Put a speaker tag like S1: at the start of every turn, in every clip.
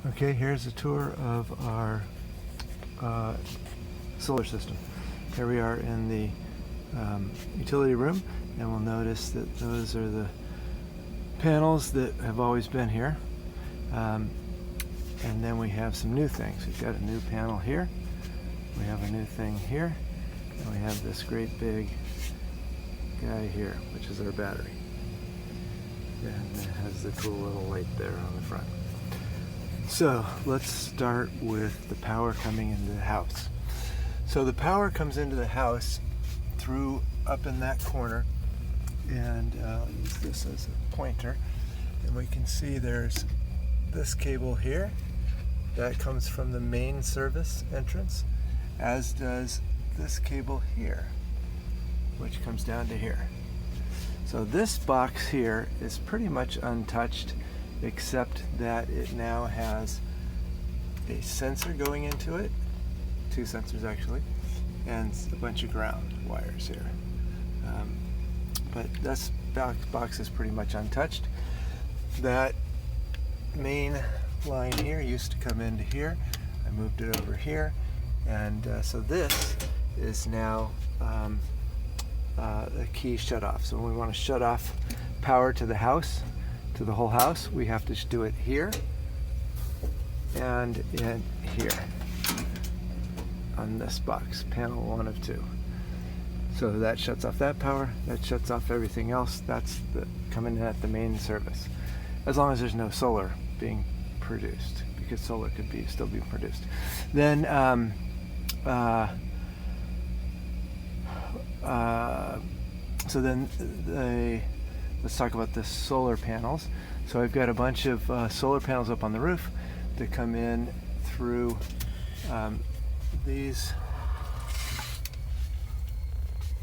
S1: Okay, here's a tour of our solar system. Here we are in the utility room, and we'll notice that those are the panels that have always been here. And then we have some new things. We've got a new panel here, we have a new thing here, and we have this great big guy here, which is our battery. And it has the cool little light there on the front. So let's start with the power coming into the house. So the power comes into the house through up in that corner, and I'll use this as a pointer, and we can see there's this cable here that comes from the main service entrance, as does this cable here, which comes down to here. So this box here is pretty much untouched, except that it now has a sensor going into it, two sensors actually, and a bunch of ground wires here. But this box is pretty much untouched. That main line here used to come into here. I moved it over here, and so this is now a key shut off. So when we want to shut off power to the house, to the whole house, we have to do it here and in here on this box, panel 1 of 2. So that shuts off that power, that shuts off everything else. That's coming in at the main service, as long as there's no solar being produced, because solar could be still being produced. Then let's talk about the solar panels. So I've got a bunch of solar panels up on the roof that come in through these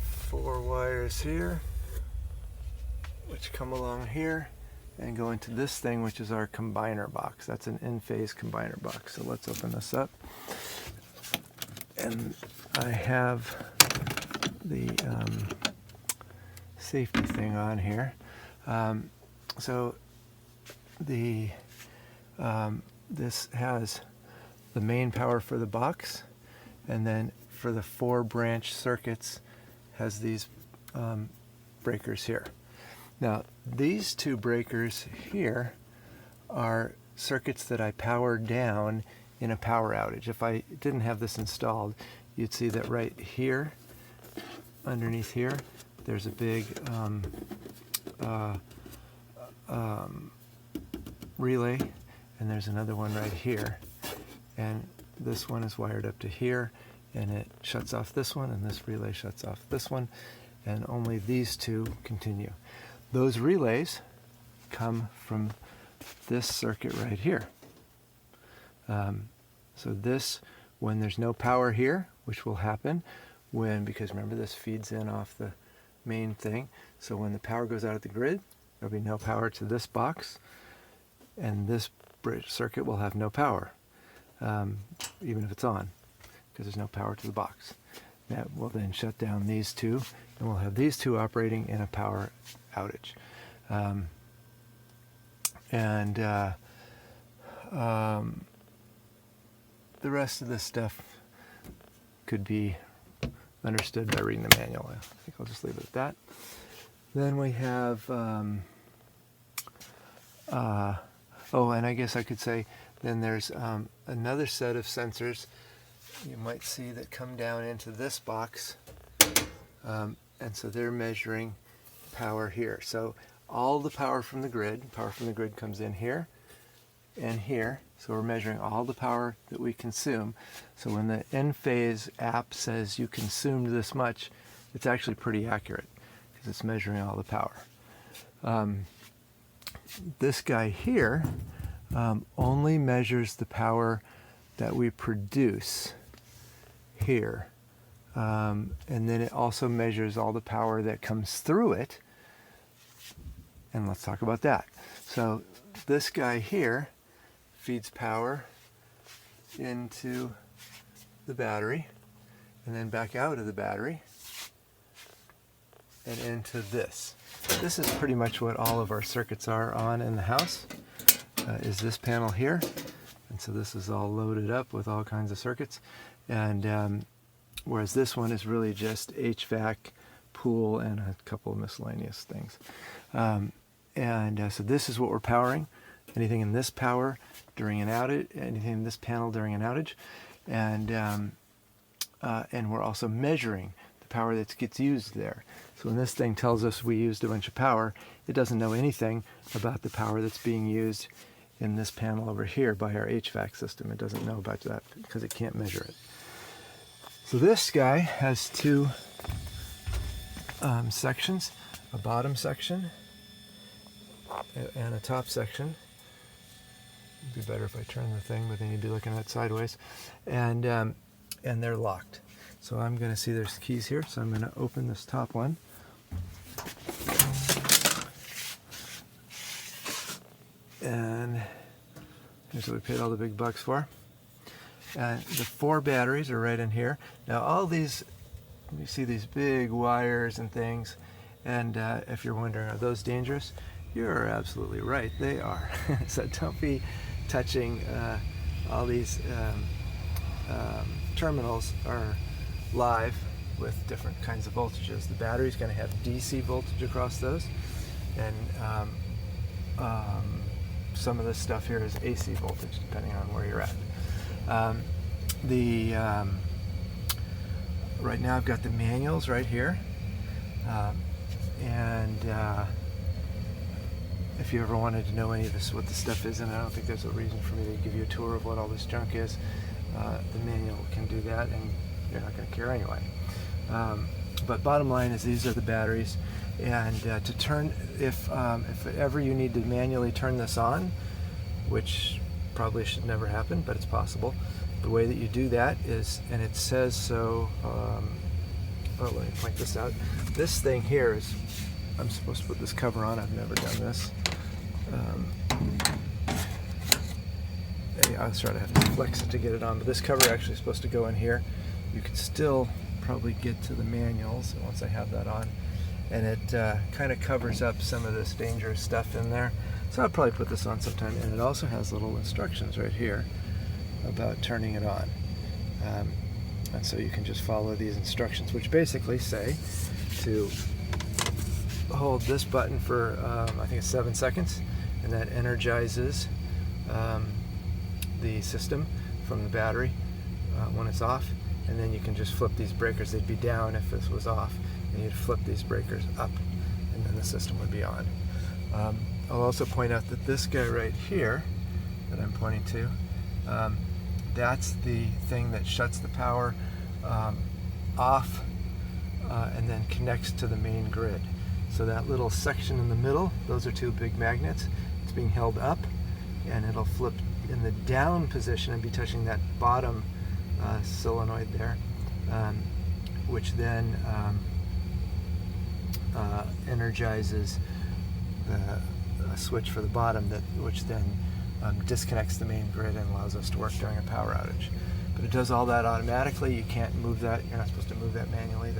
S1: 4 wires here, which come along here and go into this thing, which is our combiner box. That's an in-phase combiner box. So let's open this up. And I have the safety thing on here. So this has the main power for the box, and then for the 4 branch circuits has these breakers here. Now these 2 breakers here are circuits that I power down in a power outage. If I didn't have this installed, you'd see that right here, underneath here, there's a big relay, and there's another one right here, and this one is wired up to here, and it shuts off this one, and this relay shuts off this one, and only these 2 continue. Those relays come from this circuit right here. So this, when there's no power here, which will happen because remember, this feeds in off the main thing, so when the power goes out of the grid, there'll be no power to this box, and this bridge circuit will have no power, even if it's on, because there's no power to the box. That will then shut down these 2, and we'll have these 2 operating in a power outage. The rest of this stuff could be understood by reading the manual. I think I'll just leave it at that. Then we have, and I guess I could say, then there's another set of sensors you might see that come down into this box, and so they're measuring power here. So all the power from the grid comes in here and here, so we're measuring all the power that we consume. So when the Enphase app says you consumed this much, it's actually pretty accurate, because it's measuring all the power. This guy here only measures the power that we produce here, and then it also measures all the power that comes through it, and let's talk about that. So this guy here feeds power into the battery, and then back out of the battery and into this. This is pretty much what all of our circuits are on in the house, is this panel here. And so this is all loaded up with all kinds of circuits. And whereas this one is really just HVAC, pool, and a couple of miscellaneous things. So this is what we're powering. Anything in this power during an outage, anything in this panel during an outage. And we're also measuring the power that gets used there. So when this thing tells us we used a bunch of power, it doesn't know anything about the power that's being used in this panel over here by our HVAC system. It doesn't know about that because it can't measure it. So this guy has two sections, a bottom section and a top section. It'd be better if I turn the thing, but then you'd be looking at it sideways. And they're locked. So I'm going to see there's keys here, so I'm going to open this top one. And here's what we paid all the big bucks for. And the 4 batteries are right in here. Now all these, you see these big wires and things, and if you're wondering, are those dangerous? You're absolutely right, they are. So don't be touching all these terminals are live with different kinds of voltages. The battery's going to have DC voltage across those, and some of this stuff here is AC voltage, depending on where you're at. Right now I've got the manuals right here, if you ever wanted to know any of this, what this stuff is, and I don't think there's a reason for me to give you a tour of what all this junk is, the manual can do that, and you're not going to care anyway. But bottom line is these are the batteries, and to turn, if ever you need to manually turn this on, which probably should never happen, but it's possible, the way that you do that is, and it says so, let me point this out. This thing here is, I'm supposed to put this cover on. I've never done this. I'll try to have to flex it to get it on, but this cover actually is supposed to go in here. You can still probably get to the manuals once I have that on, and it kind of covers up some of this dangerous stuff in there. So I'll probably put this on sometime, and it also has little instructions right here about turning it on. And so you can just follow these instructions, which basically say to hold this button for I think it's 7 seconds, and that energizes the system from the battery when it's off, and then you can just flip these breakers. They'd be down if this was off, and you'd flip these breakers up, and then the system would be on. I'll also point out that this guy right here that I'm pointing to, that's the thing that shuts the power off and then connects to the main grid. So that little section in the middle, those are 2 big magnets. It's being held up, and it'll flip in the down position and be touching that bottom solenoid there, which then energizes the switch for the bottom, which then disconnects the main grid and allows us to work during a power outage. But it does all that automatically. You can't move that. You're not supposed to move that manually.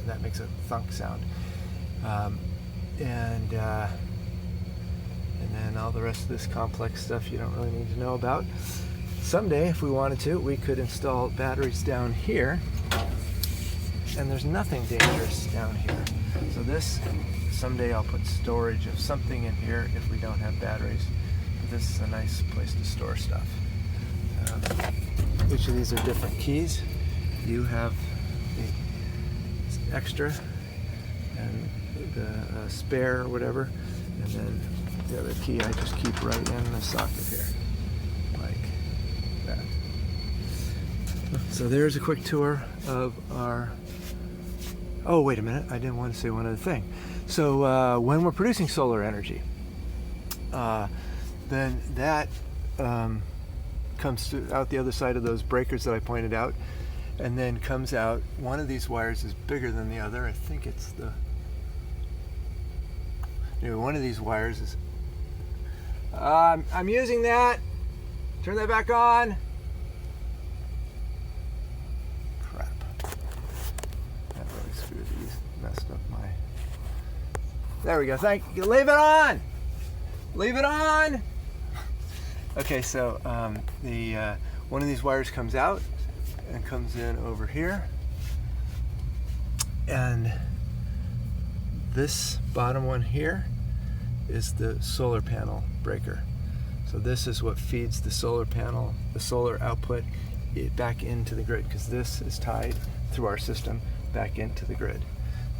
S1: That makes a thunk sound. And then all the rest of this complex stuff you don't really need to know about. Someday, if we wanted to, we could install batteries down here, and there's nothing dangerous down here. So this, someday I'll put storage of something in here if we don't have batteries. But this is a nice place to store stuff. Each of these are different keys. You have the extra and the spare or whatever, and then the other key I just keep right in the socket here, like that. So there's a quick tour of our, oh wait a minute, I didn't want to say one other thing. So when we're producing solar energy, then that comes out the other side of those breakers that I pointed out, and then comes out, one of these wires is bigger than the other. I think it's the, anyway, one of these wires is, I'm using that. Turn that back on. Crap. That really screwed these, messed up my, there we go, thank you. Leave it on! Leave it on! Okay, so one of these wires comes out and comes in over here, and this bottom one here is the solar panel breaker. So this is what feeds the solar panel, the solar output, back into the grid, because this is tied through our system back into the grid.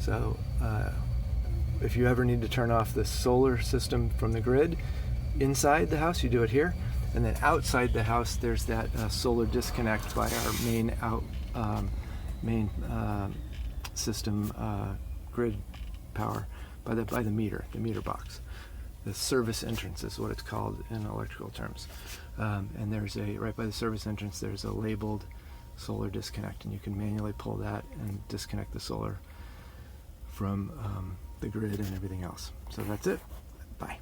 S1: So if you ever need to turn off the solar system from the grid inside the house, you do it here. And then outside the house, there's that solar disconnect by our main system grid power by the meter box. The service entrance is what it's called in electrical terms. And there's right by the service entrance, there's a labeled solar disconnect, and you can manually pull that and disconnect the solar from the grid and everything else. So that's it. Bye.